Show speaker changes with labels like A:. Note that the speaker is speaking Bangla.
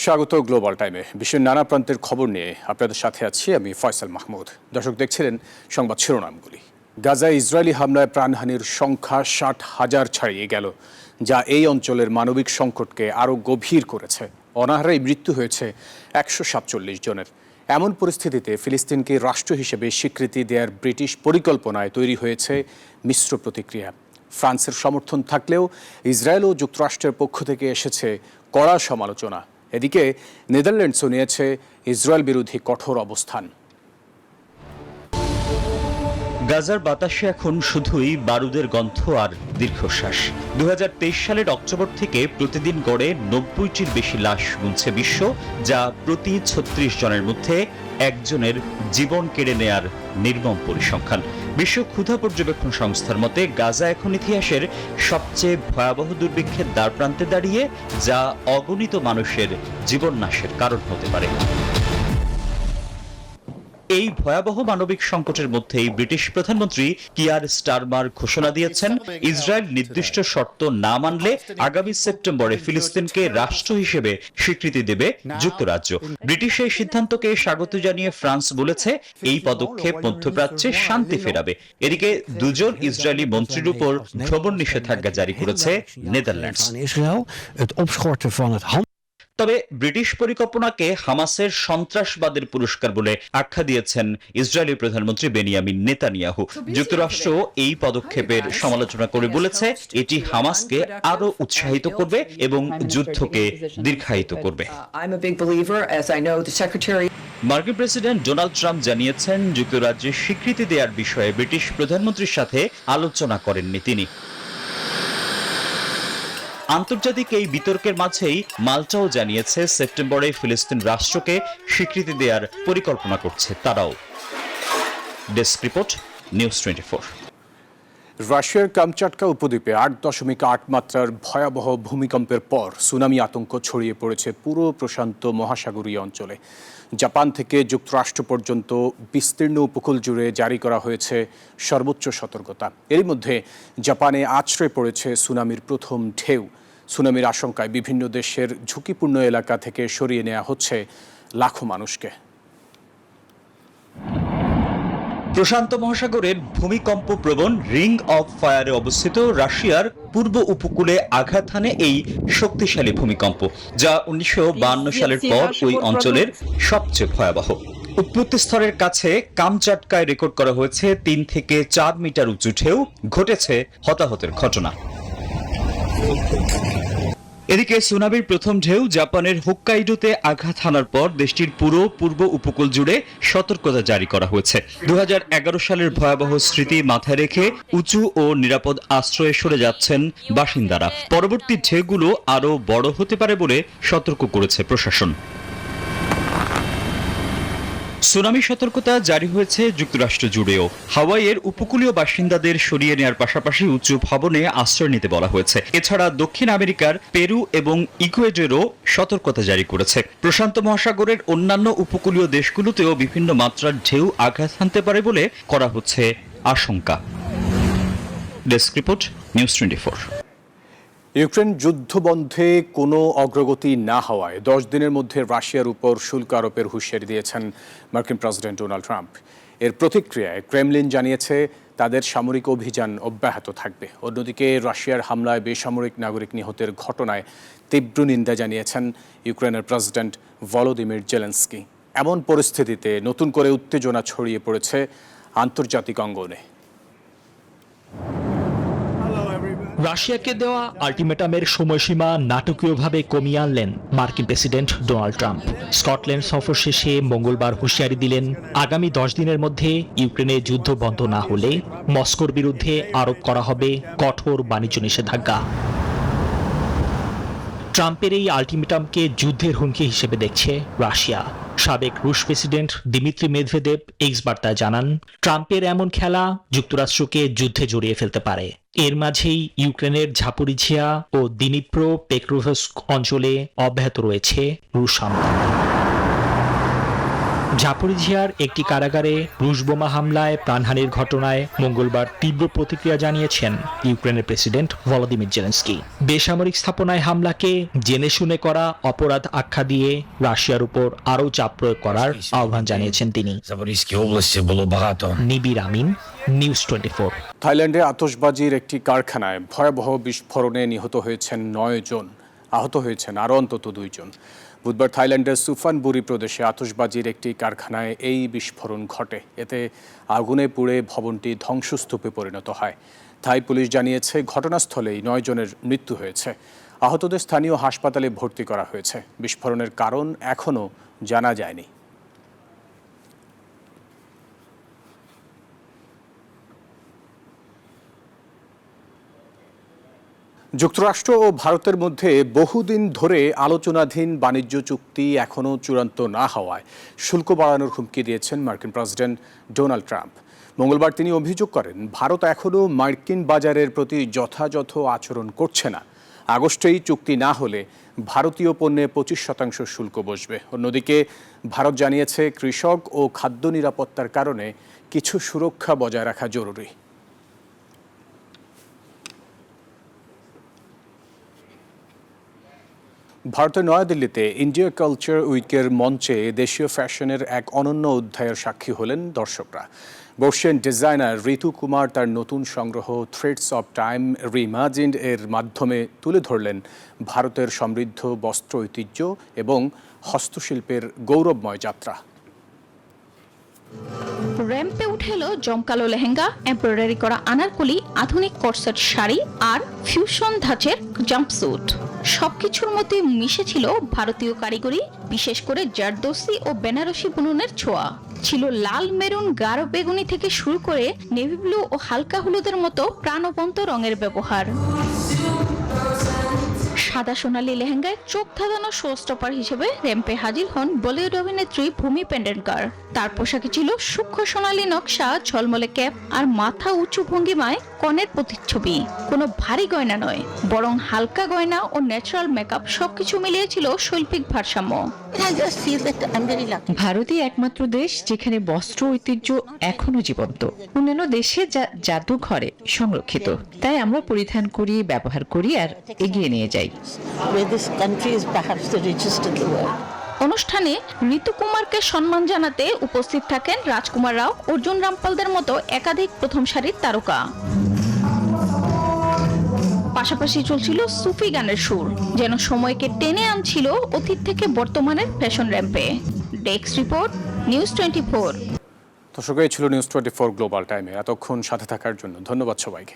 A: স্বাগত গ্লোবাল টাইমে। বিশ্বের নানা প্রান্তের খবর নিয়ে আপনাদের সাথে আছি আমি ফয়সাল মাহমুদ। দর্শক দেখছিলেন সংবাদ শিরোনামগুলি। গাজায় ইসরায়েলি হামলায় প্রাণহানির সংখ্যা 60,000 ছাড়িয়ে গেল, যা এই অঞ্চলের মানবিক সংকটকে আরও গভীর করেছে। অনাহারেই মৃত্যু হয়েছে 147 জনের। এমন পরিস্থিতিতে ফিলিস্তিনকে রাষ্ট্র হিসেবে স্বীকৃতি দেওয়ার ব্রিটিশ পরিকল্পনায় তৈরি হয়েছে মিশ্র প্রতিক্রিয়া। ফ্রান্সের সমর্থন থাকলেও ইসরায়েল ও যুক্তরাষ্ট্রের পক্ষ থেকে এসেছে কড়া সমালোচনা। এদিকে নেদারল্যান্ডসও নিয়েছে ইসরায়েল বিরোধী কঠোর অবস্থান।
B: গাজার বাতাসে এখন শুধুই বারুদের গন্ধ আর দীর্ঘশ্বাস। 2023 সালের অক্টোবর থেকে প্রতিদিন গড়ে 90টির বেশি লাশ গুনছে বিশ্ব, যা প্রতি 36 জনের মধ্যে একজনের জীবন কেড়ে নেয়ার নির্মম পরিসংখ্যান। বিশ্ব ক্ষুধা পর্যবেক্ষণ সংস্থার মতে গাজা এখন ইতিহাসের সবচেয়ে ভয়াবহ দুর্ভিক্ষের দ্বারপ্রান্তে দাঁড়িয়ে, যা অগণিত মানুষের জীবন নাশের কারণ হতে পারে। এই ভয়াবহ মানবিক সংকটের মধ্যেই ব্রিটিশ প্রধানমন্ত্রী কিয়ার স্টারমার ঘোষণা দিয়েছেন, ইসরায়েল নির্দিষ্ট শর্ত না মানলে আগামী সেপ্টেম্বরে ফিলিস্তিনকে রাষ্ট্র হিসেবে স্বীকৃতি দেবে যুক্তরাজ্য। ব্রিটিশ এই সিদ্ধান্তকে স্বাগত জানিয়ে ফ্রান্স বলেছে, এই পদক্ষেপ মধ্যপ্রাচ্যে শান্তি ফেরাবে। এদিকে দুজন ইসরায়েলি মন্ত্রীর উপর ভ্রমণ নিষেধাজ্ঞা জারি করেছে নেদারল্যান্ডস। তবে ব্রিটিশ পরিকল্পনাকে হামাসের সন্ত্রাসবাদের পুরস্কার বলে আখ্যা দিয়েছেন ইসরায়েলি প্রধানমন্ত্রী বেনিয়ামিন নেতানিয়াহু। যুক্তরাষ্ট্র এই পদক্ষেপের সমালোচনা করে বলেছে, এটি হামাসকে আরো উৎসাহিত করবে এবং যুদ্ধকে দীর্ঘায়িত করবে। মার্কিন প্রেসিডেন্ট ডোনাল্ড ট্রাম্প জানিয়েছেন, যুক্তরাজ্যের স্বীকৃতি দেওয়ার বিষয়ে ব্রিটিশ প্রধানমন্ত্রীর সাথে আলোচনা করেননি তিনি। আন্তর্জাতিক এই বিতর্কের মাঝেই মাল্টাও জানিয়েছে, সেপ্টেম্বরে ফিলিস্তিন রাষ্ট্রকে স্বীকৃতি দেওয়ার পরিকল্পনা করছে তারাও। Desk report, news 24।
A: রাশিয়ার কামচাটকা উপদ্বীপে 8.8 মাত্রার ভয়াবহ ভূমিকম্পের পর সুনামি আতঙ্ক ছড়িয়ে পড়েছে পুরো প্রশান্ত মহাসাগরীয় অঞ্চলে। জাপান থেকে যুক্তরাষ্ট্র পর্যন্ত বিস্তীর্ণ উপকূল জুড়ে জারি করা হয়েছে সর্বোচ্চ সতর্কতা। এরই মধ্যে জাপানে আছড়ে পড়েছে সুনামির প্রথম ঢেউ। সুনামির আশঙ্কায় বিভিন্ন দেশের ঝুঁকিপূর্ণ এলাকা থেকে সরিয়ে নেওয়া হচ্ছে লাখো মানুষকে।
B: প্রশান্ত মহাসাগরের ভূমিকম্প প্রবণ রিং অফ ফায়ারে অবস্থিত রাশিয়ার পূর্ব উপকূলে আঘাত হানে এই শক্তিশালী ভূমিকম্প, যা 1952 সালের পর ওই অঞ্চলের সবচেয়ে ভয়াবহ। উৎপত্তি স্তরের কাছে কামচাটকায় রেকর্ড করা হয়েছে 3 থেকে 4 মিটার উঁচু ঢেউ। ঘটেছে হতাহতের ঘটনা। এদিকে সুনামির প্রথম ঢেউ জাপানের হোক্কাইডোতে আঘাত হানার পর দেশটির পুরো পূর্ব উপকূল জুড়ে সতর্কতা জারি করা হয়েছে। 2011 সালের ভয়াবহ স্মৃতি মাথায় রেখে উঁচু ও নিরাপদ আশ্রয়ে সরে যাচ্ছেন বাসিন্দারা। পরবর্তী ঢেউগুলো আরও বড় হতে পারে বলে সতর্ক করেছে প্রশাসন। সুনামি সতর্কতা জারি হয়েছে যুক্তরাষ্ট্র জুড়েও। হাওয়াইয়ের উপকূলীয় বাসিন্দাদের সরিয়ে নেওয়ার পাশাপাশি উঁচু ভবনে আশ্রয় নিতে বলা হয়েছে। এছাড়া দক্ষিণ আমেরিকার পেরু এবং ইকুয়েডরও সতর্কতা জারি করেছে। প্রশান্ত মহাসাগরের অন্যান্য উপকূলীয় দেশগুলোতেও বিভিন্ন মাত্রার ঢেউ আঘাত হানতে পারে বলে করা হচ্ছে আশঙ্কা। Desk report, news 24।
A: ইউক্রেন যুদ্ধবন্ধে কোনো অগ্রগতি না হওয়ায় 10 দিনের মধ্যে রাশিয়ার উপর শুল্ক আরোপের হুঁশিয়ারি দিয়েছেন মার্কিন প্রেসিডেন্ট ডোনাল্ড ট্রাম্প। এর প্রতিক্রিয়ায় ক্রেমলিন জানিয়েছে তাদের সামরিক অভিযান অব্যাহত থাকবে। অন্যদিকে রাশিয়ার হামলায় বেসামরিক নাগরিক নিহতের ঘটনায় তীব্র নিন্দা জানিয়েছেন ইউক্রেনের প্রেসিডেন্ট ভলোদিমির জেলেনস্কি। এমন পরিস্থিতিতে নতুন করে উত্তেজনা ছড়িয়ে পড়েছে আন্তর্জাতিক অঙ্গনে।
C: রাশিয়াকে দেওয়া আল্টিমেটামের সময়সীমা নাটকীয়ভাবে কমিয়ে আনলেন মার্কিন প্রেসিডেন্ট ডোনাল্ড ট্রাম্প। স্কটল্যান্ড সফর শেষে মঙ্গলবার হুঁশিয়ারি দিলেন, আগামী 10 দিনের মধ্যে ইউক্রেনে যুদ্ধ বন্ধ না হলে মস্কোর বিরুদ্ধে আরোপ করা হবে কঠোর বাণিজ্য নিষেধাজ্ঞা। ট্রাম্পের এই আল্টিমেটামকে যুদ্ধের হুমকি হিসেবে দেখছে রাশিয়া। সাবেক রুশ প্রেসিডেন্ট দিমিত্রি মেদভেদেভ এক্স বার্তায় জানান, ট্রাম্পের এমন খেলা যুক্তরাষ্ট্রকে যুদ্ধে জড়িয়ে ফেলতে পারে। এর মাঝেই ইউক্রেনের ঝাপোরিঝিয়া ও দিনিপ্রো পেট্রোভস্ক অঞ্চলে অব্যাহত রয়েছে রুশ হামলা। জাপোরিঝিয়ার একটি কারাগারে রুশ বোমা হামলায় প্রাণহানির ঘটনায় মঙ্গলবার তীব্র প্রতিক্রিয়া জানিয়েছেন ইউক্রেনের প্রেসিডেন্ট ভলোদিমির জেলেনস্কি। বেসামরিক স্থাপনায় হামলাকে জেনে শুনে করা অপরাধ আখ্যা দিয়ে রাশিয়ার উপর আরও চাপ প্রয়োগ করার আহ্বান জানিয়েছেন তিনি। নিবির আমিন, নিউজ 24।
A: থাইল্যান্ডে আতশবাজির একটি কারখানায় ভয়াবহ বিস্ফোরণে নিহত হয়েছেন 9 জন, আহত হয়েছেন আরও অন্তত 2 জন। বুধবার থাইল্যান্ডের সুফানবুরি প্রদেশে আতশবাজির একটি কারখানায় এই বিস্ফোরণ ঘটে। এতে আগুনে পুড়ে ভবনটি ধ্বংসস্তূপে পরিণত হয়। থাই পুলিশ জানিয়েছে ঘটনাস্থলেই 9 জনের মৃত্যু হয়েছে। আহতদের স্থানীয় হাসপাতালে ভর্তি করা হয়েছে। বিস্ফোরণের কারণ এখনও জানা যায়নি। যুক্তরাষ্ট্র ও ভারতের মধ্যে বহুদিন ধরে আলোচনাধীন বাণিজ্য চুক্তি এখনও চূড়ান্ত না হওয়ায় শুল্ক বাড়ানোর হুমকি দিয়েছেন মার্কিন প্রেসিডেন্ট ডোনাল্ড ট্রাম্প। মঙ্গলবার তিনি অভিযোগ করেন ভারত এখনও মার্কিন বাজারের প্রতি যথাযথ আচরণ করছে না। আগস্টেই চুক্তি না হলে ভারতীয় পণ্যে 25% শুল্ক বসবে। অন্যদিকে ভারত জানিয়েছে কৃষক ও খাদ্য নিরাপত্তার কারণে কিছু সুরক্ষা বজায় রাখা জরুরি। ভারতের নয়াদিল্লিতে ইন্ডিয়া কালচার উইকের মঞ্চে দেশীয় ফ্যাশনের এক অনন্য অধ্যায়ের সাক্ষী হলেন দর্শকরা। বর্ষিয়ান ডিজাইনার ঋতু কুমার তার নতুন সংগ্রহ থ্রেডস অব টাইম রিইমাজিনড এর মাধ্যমে তুলে ধরলেন ভারতের সমৃদ্ধ বস্ত্র ঐতিহ্য এবং হস্তশিল্পের গৌরবময় যাত্রা।
D: র্যাম্পে উঠে এলো জমকালো লেহেঙ্গা, এমব্রয়ডারি করা আনারকলি, আধুনিক কর্সেট শাড়ি আর ফিউশন ধাঁচের জাম্পস্যুট। সবকিছুর মধ্যে মিশেছিল ভারতীয় কারিগরি, বিশেষ করে জারদোসি ও বেনারসি বুননের ছোঁয়া। ছিল লাল, মেরুন, গাঢ় বেগুনি থেকে শুরু করে নেভি ব্লু ও হালকা হলুদের মতো প্রাণবন্ত রঙের ব্যবহার। সাদা সোনালী লেহেঙ্গায় চোখ ধাঁধানো শো স্টপার হিসেবে র্যাম্পে হাজির হন বলিউড অভিনেত্রী ভূমি পেন্ডেনকার। তার পোশাকে ছিল সূক্ষ্ম সোনালী নকশা, ঝলমলে ক্যাপ আর মাথা উঁচু ভঙ্গিমায় কনের প্রতিচ্ছবি। কোনো ভারী গয়না নয়, বরং হালকা গয়না ও ন্যাচারাল মেকআপ সবকিছু মিলিয়েছিল শৈল্পিক ভারসাম্য।
E: ভারতই একমাত্র দেশ যেখানে বস্ত্র ঐতিহ্য এখনো জীবন্ত, অন্যান্য দেশে যা জাদুঘরে সংরক্ষিত। তাই আমরা পরিধান করি, ব্যবহার করি আর এগিয়ে নিয়ে যাই।
D: অনুষ্ঠানে ঋতু কুমারকে সম্মান জানাতে উপস্থিত থাকেন রাজকুমার রাও, অর্জুন রামপালদের মতো একাধিক প্রথম সারির তারকা। পাশাপাশি চলছিল সুফি গানের সুর, যেন সময়কে টেনে আনছিল অতীত থেকে বর্তমানের ফ্যাশন র্যাম্পে। Desk report, news 24।
A: দর্শক, এই ছিল নিউজ 24 গ্লোবাল টাইমে। এতক্ষণ সাথে থাকার জন্য ধন্যবাদ সবাইকে।